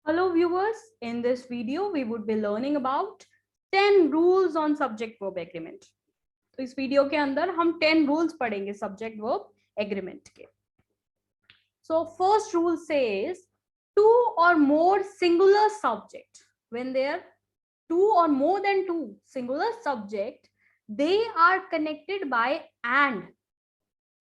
Hello viewers, in this video we would be learning about 10 rules on subject verb agreement. तो इस video के अंदर हम 10 rules पढ़ेंगे सब्जेक्ट वर्ब एग्रीमेंट के. So first rule says two or more singular subject. When there are two or more than two singular subject, they are connected by and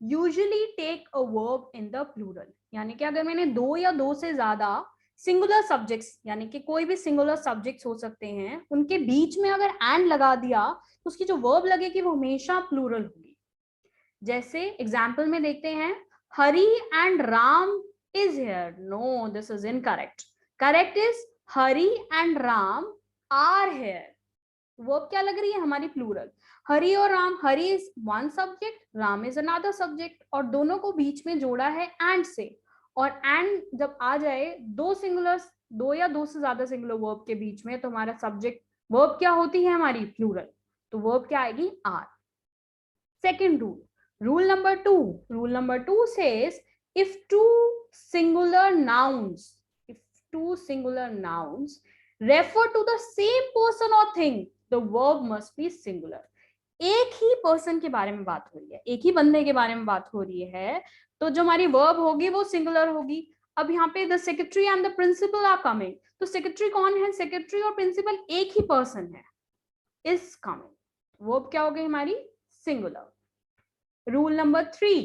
usually take a verb in the plural. यानी कि अगर मैंने दो या दो से ज्यादा singular subjects यानी कि कोई भी सिंगुलर सब्जेक्ट्स हो सकते हैं, उनके बीच में अगर एंड लगा दिया तो उसकी जो वर्ब लगेगी वो हमेशा प्लूरल होगी. जैसे एग्जाम्पल में देखते हैं, Hari and Ram is here. No, this is incorrect. Correct is Hari and Ram are here. Verb क्या लग रही है हमारी? प्लूरल. हरी और Ram, Hari is one subject, Ram is another subject, और दोनों को बीच में जोड़ा है एंड से. और एंड जब आ जाए दो सिंगुलर, दो या दो से ज्यादा सिंगुलर वर्ब के बीच में, तो हमारा सब्जेक्ट वर्ब क्या होती है हमारी? प्लूरल. तो वर्ब क्या आएगी? Are. Second rule, rule number two says if two singular nouns refer to the same person or thing, the verb must be singular. एक ही पर्सन के बारे में बात हो रही है, एक ही बंदे के बारे में बात हो रही है, तो जो हमारी वर्ब होगी वो सिंगुलर होगी. अब यहाँ पे the secretary and the principal are coming, तो सेक्रेटरी कौन है? सेक्रेटरी और प्रिंसिपल एक ही पर्सन है. इज कमिंग, वर्ब क्या हो गई हमारी? Singular. Rule number 3,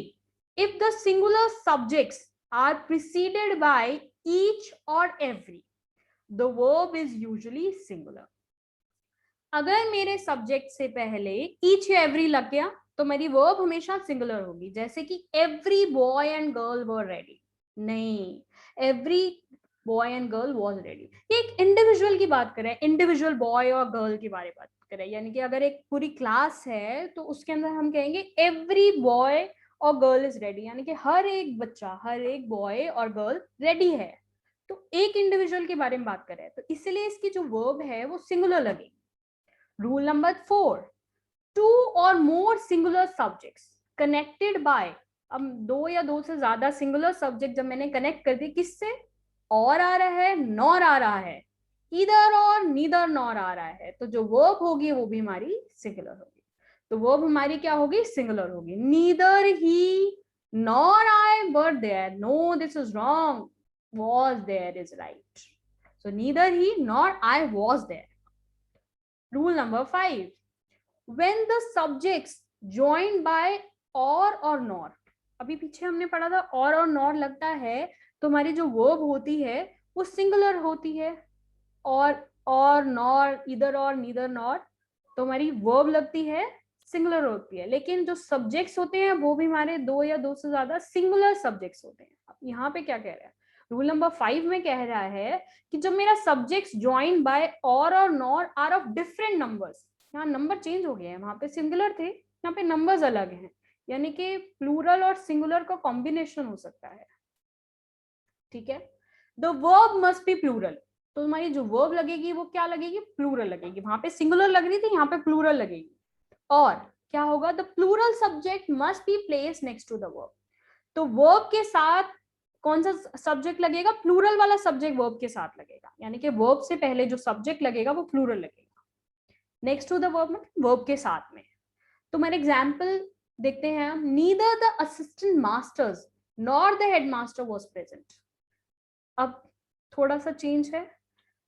if the singular subjects are preceded by each or every, the verb is usually singular. अगर मेरे सब्जेक्ट से पहले each या every लग गया तो मेरी वर्ब हमेशा सिंगुलर होगी. जैसे कि every boy and girl were ready. नहीं, every boy and girl was ready. ये एक इंडिविजुअल की बात करें, इंडिविजुअल बॉय और गर्ल की बारे बात करें. यानी कि अगर एक पूरी क्लास है तो उसके अंदर हम कहेंगे every boy और गर्ल इज रेडी, यानी कि हर एक बच्चा, हर एक बॉय और गर्ल रेडी है. तो एक इंडिविजुअल के बारे में बात कर रहे हैं, तो इसलिए इसकी जो वर्ब है वो सिंगुलर लगेगी. रूल नंबर 4, टू और मोर सिंगुलर सब्जेक्ट्स कनेक्टेड बाय. अब दो या दो से ज्यादा सिंगुलर सब्जेक्ट जब मैंने कनेक्ट कर दी, किससे? और आ रहा है, नॉर आ रहा है, इधर और नीदर नॉर आ रहा है, तो जो वर्ब होगी वो भी हमारी सिंगुलर होगी. तो वर्ब हमारी क्या होगी? सिंगुलर होगी. Neither he nor I were there. No, this is wrong. Was there is right. So neither he nor I was there. Rule number 5, when the subjects joined by or nor. अभी पीछे हमने पढ़ा था और nor लगता है तो हमारी जो वर्ब होती है वो सिंगुलर होती है. और नॉर, इधर और नीदर नॉर, तो हमारी वर्ब लगती है सिंगुलर होती है. लेकिन जो सब्जेक्ट्स होते हैं वो भी हमारे दो या दो से ज्यादा सिंगुलर सब्जेक्ट्स होते हैं. अब यहाँ पे क्या कह रहा है? रूल नंबर 5 में कह रहा है कि जब मेरा subjects join by or nor are of different numbers. यहाँ नंबर चेंज हो गया है, वहां पे सिंगुलर थे, यहाँ पे नंबर्स अलग हैं, यानी कि प्लूरल और सिंगुलर का कॉम्बिनेशन हो सकता है. ठीक है. The verb must be plural. तो हमारी जो वर्ब लगेगी वो क्या लगेगी? प्लूरल लगेगी. वहां पे सिंगुलर लग रही थी, यहाँ पे प्लूरल लगेगी. और क्या होगा? The plural subject must be place next to the verb. तो वर्ब के साथ कौन सा सब्जेक्ट लगेगा? प्लूरल वाला सब्जेक्ट वर्ब के साथ लगेगा, यानी कि वर्ब से पहले जो सब्जेक्ट लगेगा वो प्लूरल लगेगा. नेक्स्ट टू द वर्ब में, वर्ब के साथ में. तो मेरे एग्जाम्पल देखते हैं हम. Neither the assistant masters nor the headmaster was present. अब थोड़ा सा चेंज है,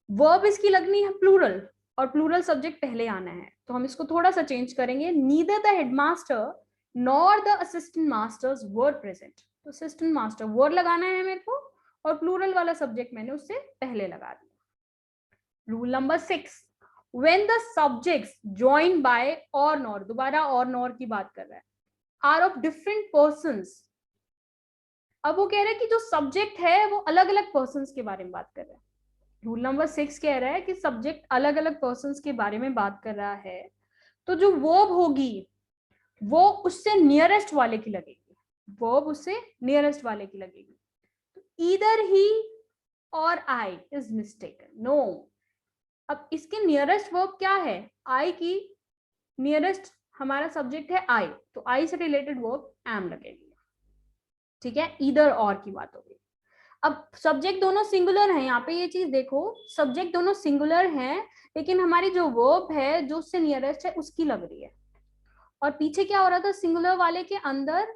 वर्ब इसकी लगनी है प्लूरल और प्लूरल सब्जेक्ट पहले आना है, तो हम इसको थोड़ा सा चेंज करेंगे. Neither the headmaster nor the assistant masters were present. तो असिस्टेंट मास्टर वर्ड लगाना है मेरे को और प्लूरल वाला सब्जेक्ट मैंने उससे पहले लगा दिया. Rule number 6, when the subjects joined by or nor, दोबारा और nor की बात कर रहा है, are of different persons. अब वो कह रहा है कि जो सब्जेक्ट है वो अलग अलग पर्सन्स के बारे में बात कर रहा है. रूल नंबर 6 कह रहा है कि सब्जेक्ट अलग अलग पर्सन्स के बारे में बात कर रहा है, तो जो वर्ब होगी वो उससे नियरेस्ट वाले की लगेगी. वर्ब उससे नियरेस्ट वाले की लगेगी. तो ईदर ही और आई इज मिस्टेकन. नो, अब इसके नियरेस्ट वर्ब क्या है? आई की नियरेस्ट हमारा सब्जेक्ट है आई, तो आई से रिलेटेड वर्ब एम लगेगी. ठीक है, ईदर और की बात होगी. अब सब्जेक्ट दोनों सिंगुलर है, यहाँ पे ये चीज देखो, सब्जेक्ट दोनों सिंगुलर हैं, लेकिन हमारी जो वर्ब है जो उससे नियरेस्ट है उसकी लग रही है। और पीछे क्या हो रहा था, सिंगुलर वाले के अंदर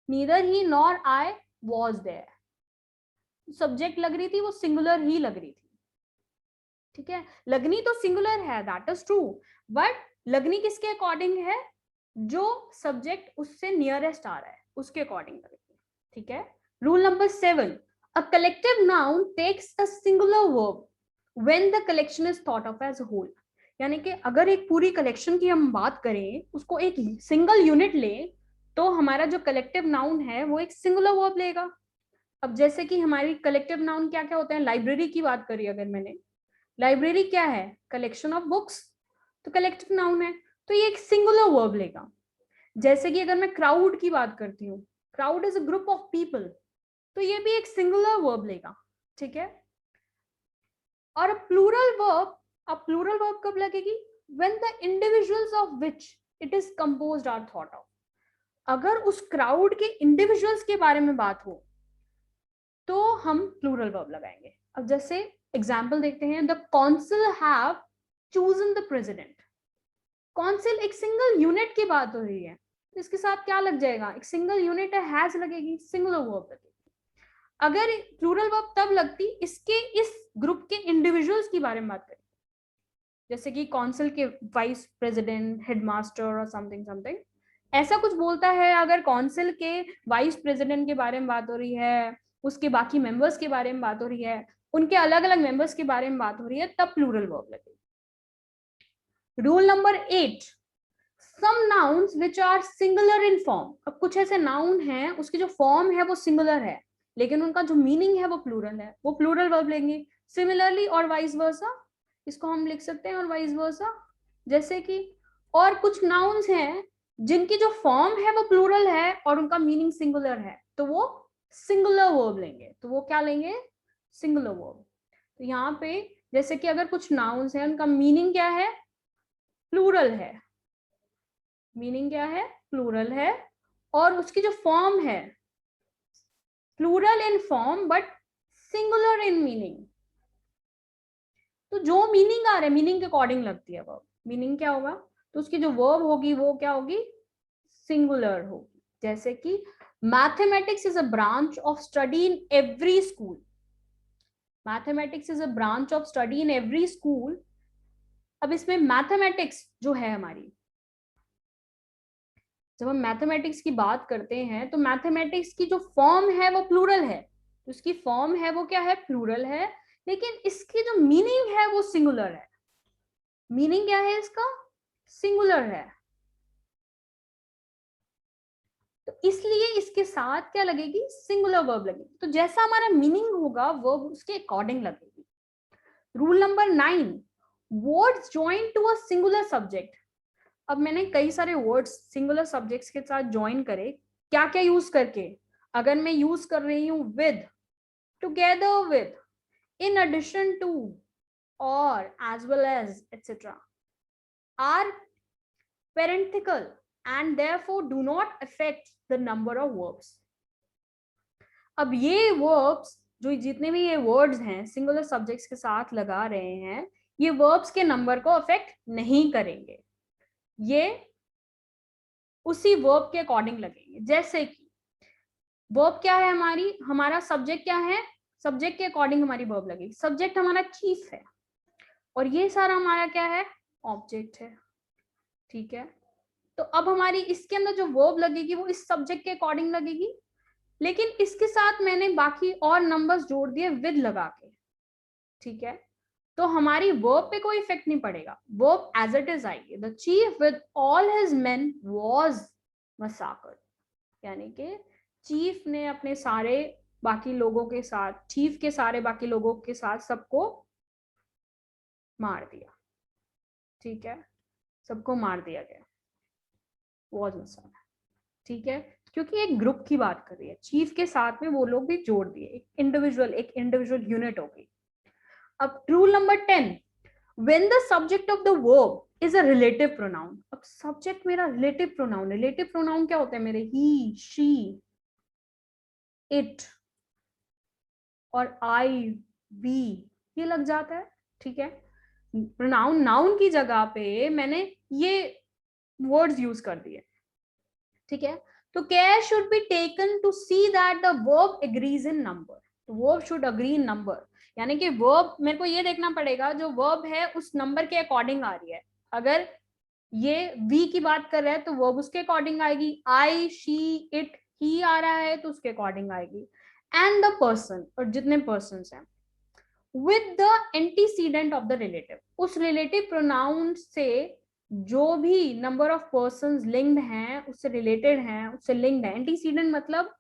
neither he nor I was there, subject लग रही थी वो सिंगुलर ही लग रही थी। ठीक है, लगनी तो सिंगुलर है, दैट इज ट्रू, बट लगनी किसके अकॉर्डिंग है, जो सब्जेक्ट उससे नियरेस्ट आ रहा है उसके अकॉर्डिंग लगेगी। ठीक है, rule number 7, a collective noun takes a singular verb when the collection is thought of as a whole. यानी कि अगर एक पूरी कलेक्शन की हम बात करें, उसको एक सिंगल यूनिट ले, तो हमारा जो कलेक्टिव नाउन है वो एक सिंगुलर वर्ब लेगा। अब जैसे कि हमारी कलेक्टिव नाउन क्या क्या होते हैं, लाइब्रेरी की बात करी अगर मैंने, लाइब्रेरी क्या है, कलेक्शन ऑफ बुक्स, तो कलेक्टिव नाउन है, तो ये एक सिंगुलर वर्ब लेगा। जैसे कि अगर मैं क्राउड की बात करती हूँ, crowd is a group of people, तो ये भी एक सिंगुलर वर्ब लेगा। ठीक है, और प्लूरल वर्ब, अब प्लूरल वर्ब कब लगेगी, when the individuals of which it is composed are thought of. अगर उस क्राउड के इंडिविजुअल्स के बारे में बात हो तो हम प्लूरल वर्ब लगाएंगे। अब जैसे एग्जाम्पल देखते हैं, the council have chosen the president, council एक सिंगल यूनिट की बात हो रही है, तो इसके साथ क्या लग जाएगा, एक सिंगल यूनिट है, हैज लगेगी, सिंगुलर वर्ब लगेगी। अगर प्लूरल वर्ब तब लगती इसके इस ग्रुप के इंडिविजुअल्स की बारे में बात करें, जैसे कि काउंसिल के वाइस प्रेसिडेंट, हेडमास्टर और समथिंग समथिंग, ऐसा कुछ बोलता है। अगर काउंसिल के वाइस प्रेसिडेंट के बारे में बात हो रही है, उसके बाकी मेंबर्स के बारे में बात हो रही है, उनके अलग अलग मेंबर्स के बारे में बात हो रही है, तब प्लूरल वर्ब लगेगी। Rule number 8, some nouns which are singular in form. अब कुछ ऐसे नाउन हैं उसकी जो फॉर्म है वो सिंगुलर है, लेकिन उनका जो मीनिंग है वो प्लूरल है, वो प्लूरल वर्ब लेंगे। सिमिलरली और वाइस वर्सा, इसको हम लिख सकते हैं और वाइस वर्सा। जैसे कि और कुछ नाउन्स हैं जिनकी जो फॉर्म है वो प्लूरल है और उनका मीनिंग सिंगुलर है, तो वो सिंगुलर वर्ब लेंगे, तो वो क्या लेंगे, सिंगुलर वर्ब। तो यहाँ पे जैसे कि अगर कुछ नाउन्स हैं उनका मीनिंग क्या है, प्लूरल है, मीनिंग क्या है, प्लूरल है, और उसकी जो फॉर्म है plural in form but singular in meaning, तो जो मीनिंग आ रहा है मीनिंग के अकॉर्डिंग लगती है वर्ब। मीनिंग क्या होगा, तो उसकी जो वर्ब होगी वो क्या होगी, सिंगुलर होगी। जैसे कि mathematics is a branch of study in every school, mathematics is a branch of study in every school. अब इसमें मैथमेटिक्स जो है हमारी, जब हम मैथमेटिक्स की बात करते हैं तो मैथमेटिक्स की जो फॉर्म है वो प्लूरल है, तो इसकी फॉर्म है वो क्या है, प्लूरल है, लेकिन इसकी जो मीनिंग है वो सिंगुलर है। मीनिंग क्या है इसका, सिंगुलर है, तो इसलिए इसके साथ क्या लगेगी, सिंगुलर वर्ब लगेगी। तो जैसा हमारा मीनिंग होगा वर्ब उसके अकॉर्डिंग लगेगी। Rule number 9, words join to a singular subject. अब मैंने कई सारे वर्ड्स सिंगुलर सब्जेक्ट्स के साथ ज्वाइन करे, क्या क्या यूज करके, अगर मैं यूज कर रही हूं with, together with, in addition to, और as well as etc, are parenthetical and therefore do not affect the number of verbs. अब ये verbs जो जितने भी ये वर्ड्स हैं सिंगुलर सब्जेक्ट्स के साथ लगा रहे हैं, ये वर्ब्स के नंबर को अफेक्ट नहीं करेंगे, ये उसी वर्ब के अकॉर्डिंग लगेंगे। जैसे कि वर्ब क्या है हमारी, हमारा सब्जेक्ट क्या है, सब्जेक्ट के अकॉर्डिंग हमारी वर्ब लगेगी। सब्जेक्ट हमारा चीफ है और ये सारा हमारा क्या है, ऑब्जेक्ट है। ठीक है, तो अब हमारी इसके अंदर जो वर्ब लगेगी वो इस सब्जेक्ट के अकॉर्डिंग लगेगी, लेकिन इसके साथ मैंने बाकी और नंबर्स जोड़ दिए विद लगा के। ठीक है, तो हमारी वर्ब पे कोई इफेक्ट नहीं पड़ेगा, वर्ब एज इट इज आएगी। The chief with all his men was massacred, यानी कि चीफ ने अपने सारे बाकी लोगों के साथ, चीफ के सारे बाकी लोगों के साथ सबको मार दिया। ठीक है, सबको मार दिया गया, वाज मसाकर्ड। ठीक है, क्योंकि एक ग्रुप की बात कर रही है, चीफ के साथ में वो लोग भी जोड़ दिए, एक इंडिविजुअल यूनिट होगी। अब rule number 10, when the subject of the verb is a relative pronoun. अब सब्जेक्ट मेरा रिलेटिव प्रोनाउन, रिलेटिव प्रोनाउन क्या होता है मेरे, ही, शी, इट, और आई, वी ये लग जाता है, ठीक है। प्रोनाउन नाउन की जगह पे मैंने ये वर्ड्स यूज कर दिए, ठीक है। तो care should be taken to see that the verb agrees in number, verb should agree in number, यानी कि वर्ब मेरे को ये देखना पड़ेगा जो वर्ब है उस नंबर के अकॉर्डिंग आ रही है। अगर ये वी की बात कर रहा है तो वर्ब उसके अकॉर्डिंग आएगी, आई, शी, इट, ही आ रहा है तो उसके अकॉर्डिंग आएगी। एंड द पर्सन, और जितने पर्सन हैं, with the antecedent of the relative, उस रिलेटिव प्रोनाउन से जो भी नंबर ऑफ पर्सन्स लिंक्ड हैं, उससे रिलेटेड हैं, उससे लिंक्ड है। एंटीसीडेंट मतलब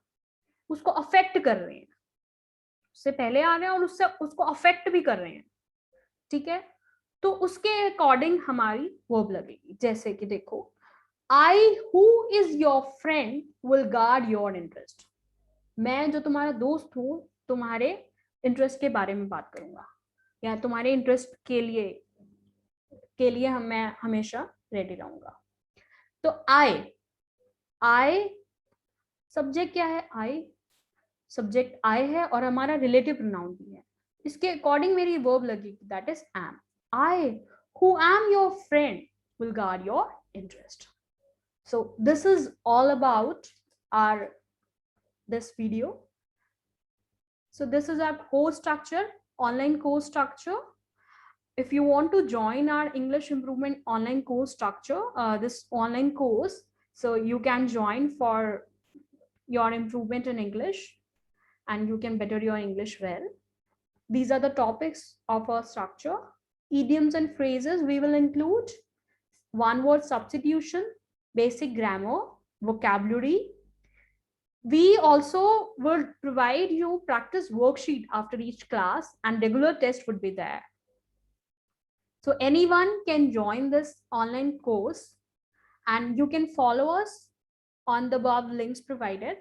उसको अफेक्ट कर रहे हैं, उससे पहले आ रहे हैं और उससे उसको अफेक्ट भी कर रहे हैं, ठीक है। तो उसके अकॉर्डिंग हमारी वर्ब लगेगी। जैसे कि देखो, I who is your friend will guard your interest, मैं जो तुम्हारा दोस्त हूं तुम्हारे इंटरेस्ट के बारे में बात करूंगा, या तुम्हारे इंटरेस्ट के लिए मैं हमेशा रेडी रहूंगा। तो आई सब्जेक्ट क्या है, आई सब्जेक्ट आई है और हमारा रिलेटिव प्रोनाउन भी है, इसके अकॉर्डिंग मेरी वर्ब लगेगी, that is am. I who am your friend will guard your interest. So this is all about our this video. So this is our course structure, online course structure. If you want to join our English improvement online course structure, this online course, so you can join for your improvement in English and you can better your English well. These are the topics of our structure. Idioms and phrases we will include: one word substitution, basic grammar, vocabulary. We also will provide you practice worksheet after each class and regular test would be there. So anyone can join this online course and you can follow us on the above links provided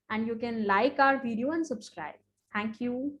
and you can like our video and subscribe. Thank you.